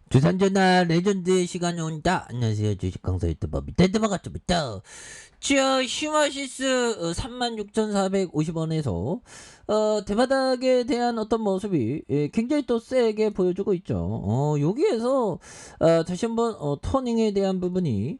주산전화 레전드의 시간이 온다. 안녕하세요. 주식 강사 유튜버 밑에드버가츠부터 자, 시마시스 36,450원에서 대바닥에 대한 어떤 모습이 굉장히 또 세게 보여주고 있죠. 여기에서 다시 한번 터닝에 대한 부분이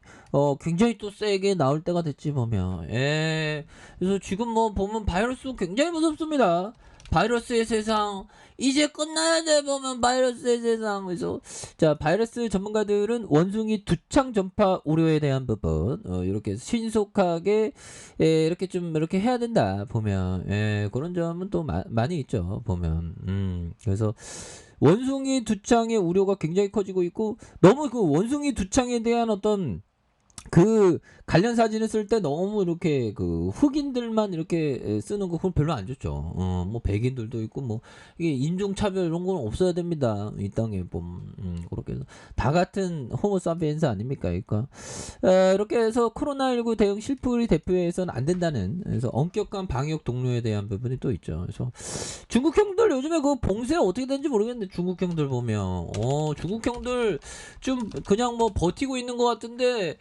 굉장히 또 세게 나올 때가 됐지 보면. 그래서 지금 뭐 보면 바이러스 굉장히 무섭습니다. 바이러스의 세상 이제 끝나야 돼 보면 바이러스의 세상. 그래서 자, 바이러스 전문가들은 원숭이 두창 전파 우려에 대한 부분 이렇게 신속하게 이렇게 좀 이렇게 해야 된다 보면 그런 점은 또 많이 있죠 보면. 그래서 원숭이 두창의 우려가 굉장히 커지고 있고, 너무 그 원숭이 두창에 대한 어떤 그 관련 사진을 쓸 때 너무 이렇게 그 흑인들만 이렇게 쓰는 거 그건 별로 안 좋죠. 뭐 백인들도 있고 뭐 이게 인종차별 이런 건 없어야 됩니다. 이 땅에 보면 그렇게 해서 다 같은 호모사피엔스 아닙니까? 그러니까 이렇게 해서 코로나19 대응 실풀이 대표해서는 안 된다는, 그래서 엄격한 방역 동료에 대한 부분이 또 있죠. 그래서 중국 형들 요즘에 그 봉쇄 어떻게 되는지 모르겠는데, 중국 형들 보면 중국 형들 좀 그냥 뭐 버티고 있는 것 같은데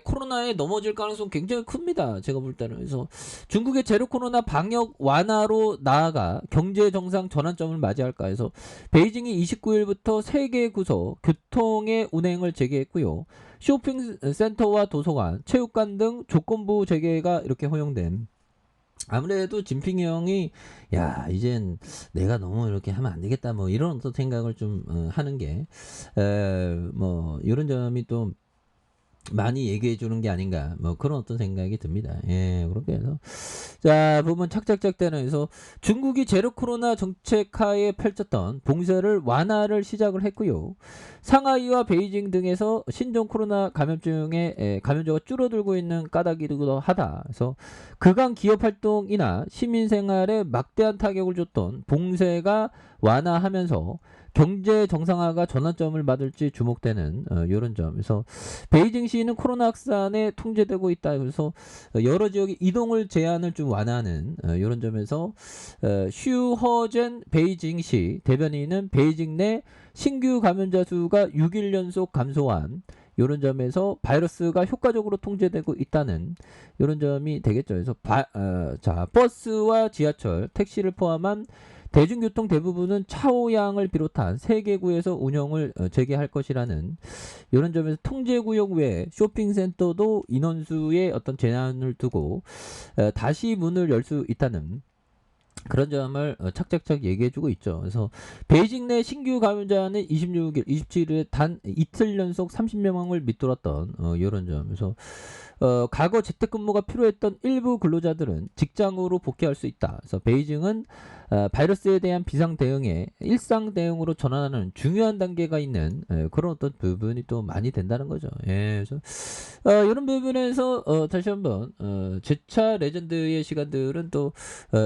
코로나에 넘어질 가능성 굉장히 큽니다. 제가 볼 때는. 그래서 중국의 제로 코로나 방역 완화로 나아가 경제 정상 전환점을 맞이할까 해서 베이징이 29일부터 세계 구석 교통의 운행을 재개했고요. 쇼핑센터와 도서관, 체육관 등 조건부 재개가 이렇게 허용된. 아무래도 진핑이 형이 야 이젠 내가 너무 이렇게 하면 안 되겠다 뭐 이런 어떤 생각을 좀 하는 게 뭐 이런 점이 또 많이 얘기해 주는 게 아닌가 뭐 그런 어떤 생각이 듭니다. 그렇게 해서 자 보면 착착착 되면서 중국이 제로 코로나 정책하에 펼쳤던 봉쇄를 완화를 시작을 했고요. 상하이와 베이징 등에서 신종 코로나 감염증의 감염자가 줄어들고 있는 까닭이기도 하다. 그래서 그간 기업 활동이나 시민 생활에 막대한 타격을 줬던 봉쇄가 완화하면서 경제 정상화가 전환점을 맞을지 주목되는 이런 점에서 베이징시는 코로나 확산에 통제되고 있다. 그래서 여러 지역의 이동을 제한을 좀 완화하는 이런 점에서 슈허젠 베이징시 대변인은 베이징 내 신규 감염자 수가 6일 연속 감소한 이런 점에서 바이러스가 효과적으로 통제되고 있다는 이런 점이 되겠죠. 그래서 자, 버스와 지하철, 택시를 포함한 대중교통 대부분은 차오양을 비롯한 3개구에서 운영을 재개할 것이라는 이런 점에서 통제구역 외에 쇼핑센터도 인원수의 어떤 제한을 두고 다시 문을 열 수 있다는 그런 점을 착착착 얘기해주고 있죠. 그래서 베이징 내 신규 감염자는 26일, 27일에 단 이틀 연속 30명을 밑돌았던 이런 점. 그래서 과거 재택근무가 필요했던 일부 근로자들은 직장으로 복귀할 수 있다. 그래서 베이징은 바이러스에 대한 비상 대응에 일상 대응으로 전환하는 중요한 단계가 있는 그런 어떤 부분이 또 많이 된다는 거죠. 그래서 이런 부분에서 다시 한번 제차 레전드의 시간들은 또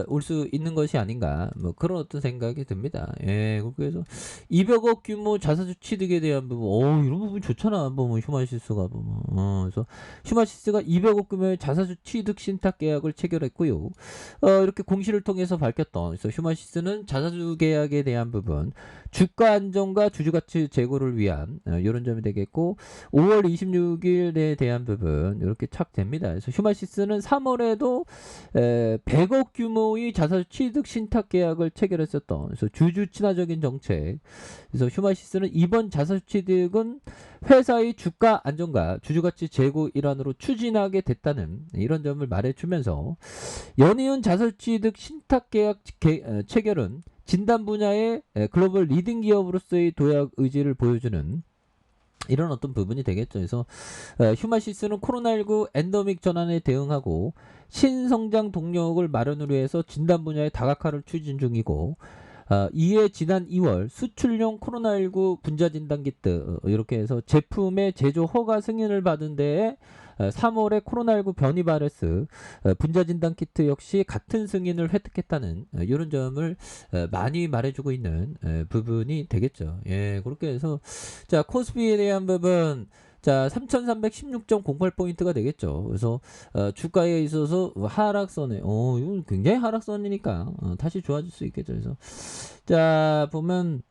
올 수 있는 것이 아닌가 뭐 그런 어떤 생각이 듭니다. 그래서 200억 규모 자사주 취득에 대한 부분, 이런 부분 좋잖아. 뭐 휴마시스가 그래서 휴마시스가 200억 규모의 자사주 취득 신탁 계약을 체결했고요. 이렇게 공시를 통해서 밝혔던, 그래서 휴마시스는 자사주 계약에 대한 부분, 주가 안정과 주주가치 제고를 위한 이런 점이 되겠고, 5월 26일에 대한 부분 이렇게 착 됩니다. 그래서 휴마시스는 3월에도 100억 규모의 자사주 취득 신탁 계약을 체결했었던, 그래서 주주 친화적인 정책. 그래서 휴마시스는 이번 자사주 취득은 회사의 주가 안정과 주주가치 제고 일환으로 추진하게 됐다는 이런 점을 말해주면서, 연이은 자사주 취득 신탁 계약 체결은 진단 분야의 글로벌 리딩 기업으로서의 도약 의지를 보여주는 이런 어떤 부분이 되겠죠. 그래서 휴마시스는 코로나19 엔더믹 전환에 대응하고 신성장 동력을 마련을 위해서 진단 분야의 다각화를 추진 중이고, 이에 지난 2월 수출용 코로나19 분자 진단 키트 이렇게 해서 제품의 제조 허가 승인을 받은 데에 3월에 코로나19 변이 바이러스 분자 진단 키트 역시 같은 승인을 획득했다는 이런 점을 많이 말해주고 있는 부분이 되겠죠. 그렇게 해서 자, 코스피에 대한 부분, 자, 3316.08포인트가 되겠죠. 그래서 주가에 있어서 하락선에 이건 굉장히 하락선이니까 다시 좋아질 수 있겠죠. 그래서 자, 보면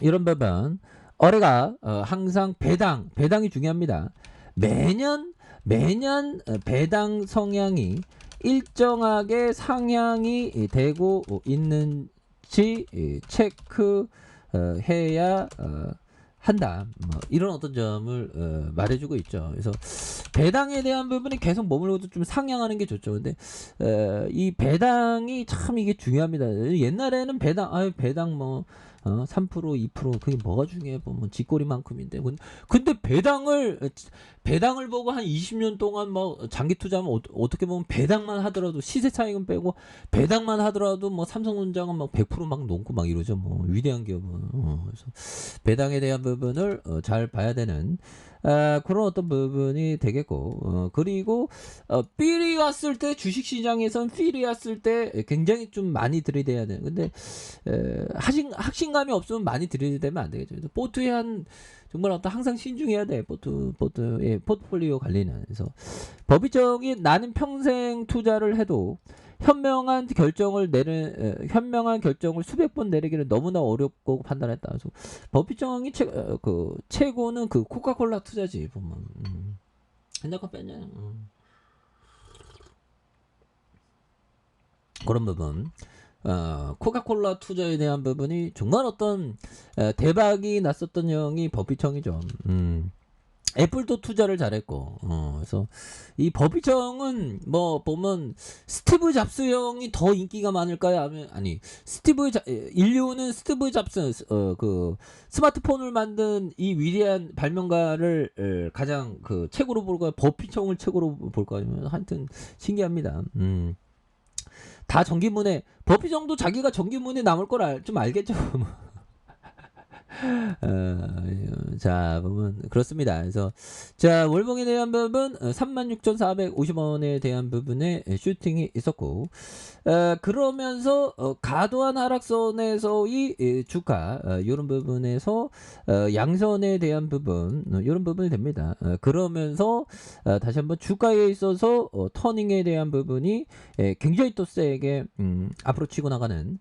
이런 부분 올해가 항상 배당이 중요합니다. 매년 배당 성향이 일정하게 상향이 되고 있는지 체크해야 한다. 뭐 이런 어떤 점을 말해주고 있죠. 그래서 배당에 대한 부분이 계속 머물러도 좀 상향하는 게 좋죠. 근데 이 배당이 참 이게 중요합니다. 옛날에는 배당 뭐 3% 2% 그게 뭐가 중요해 보면 쥐꼬리만큼인데 근데 배당을 보고 한 20년 동안 뭐 장기 투자하면 어떻게 보면 배당만 하더라도 시세 차익은 빼고 배당만 하더라도 뭐 삼성전자는 막 100%막 넘고 막 이러죠. 뭐 위대한 기업은 그래서 배당에 대한 부분을 잘 봐야 되는 그런 어떤 부분이 되겠고 그리고 필이 왔을 때 주식시장에선 필이 왔을 때 굉장히 좀 많이 들이대야 돼요. 근데 확신감이 없으면 많이 들이대면 안 되겠죠. 그래서 포트에 정말 항상 신중해야 돼. 포트폴리오 관리는. 그래서 법이정이 나는 평생 투자를 해도 현명한 결정을 수백 번 내리기를 너무나 어렵고 판단했다. 그래서 법이정이 최고는 그 코카콜라 투자지 보면. 핸드폰 뺐냐? 그런 부분. 코카콜라 투자에 대한 부분이 정말 어떤 대박이 났었던 형이 버피청이죠. 애플도 투자를 잘했고, 그래서 이 버피청은 뭐 보면 스티브 잡스 형이 더 인기가 많을까요? 아니 인류는 스티브 잡스 그 스마트폰을 만든 이 위대한 발명가를 가장 그 책으로 볼까요? 버피청을 책으로 볼까요? 하여튼 신기합니다. 다 전기문에 버피정도 자기가 전기문에 남을 걸 좀 알겠죠. 자, 보면 그렇습니다. 그래서 자, 월봉에 대한 부분 36,450원에 대한 부분에 슈팅이 있었고 그러면서 과도한 하락선에서의 주가 이런 부분에서 양선에 대한 부분 이런 부분이 됩니다. 그러면서 다시 한번 주가에 있어서 터닝에 대한 부분이 굉장히 또 세게 앞으로 치고 나가는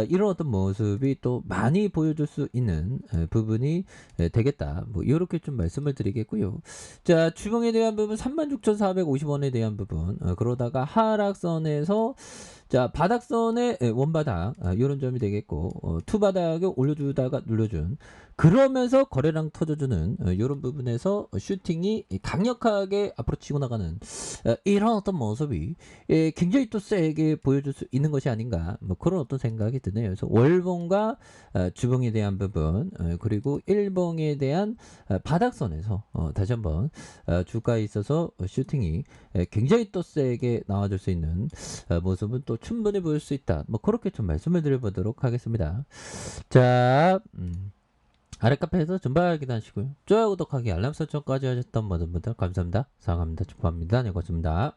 이런 어떤 모습이 또 많이 보여줄 수 있는 부분이 되겠다. 뭐 이렇게 좀 말씀을 드리겠고요. 자, 주봉에 대한 부분 36,450원에 대한 부분 그러다가 하락선에서 자, 바닥선의 원바닥 이런 점이 되겠고 투바닥에 올려주다가 눌러준 그러면서 거래량 터져주는 이런 부분에서 슈팅이 강력하게 앞으로 치고 나가는 이런 어떤 모습이 굉장히 또 세게 보여줄 수 있는 것이 아닌가 뭐 그런 어떤 생각이 드네요. 그래서 월봉과 주봉에 대한 부분 그리고 일봉에 대한 바닥선에서 다시 한번 주가에 있어서 슈팅이 굉장히 또 세게 나와줄 수 있는 모습은 또 충분히 보일 수 있다. 뭐 그렇게 좀 말씀을 드려보도록 하겠습니다. 자, 아래 카페에서 전발 기다리시고요. 좋아요, 구독하기, 알람 설정까지 하셨던 모든 분들 감사합니다. 사랑합니다. 축하합니다. 네, 고맙습니다.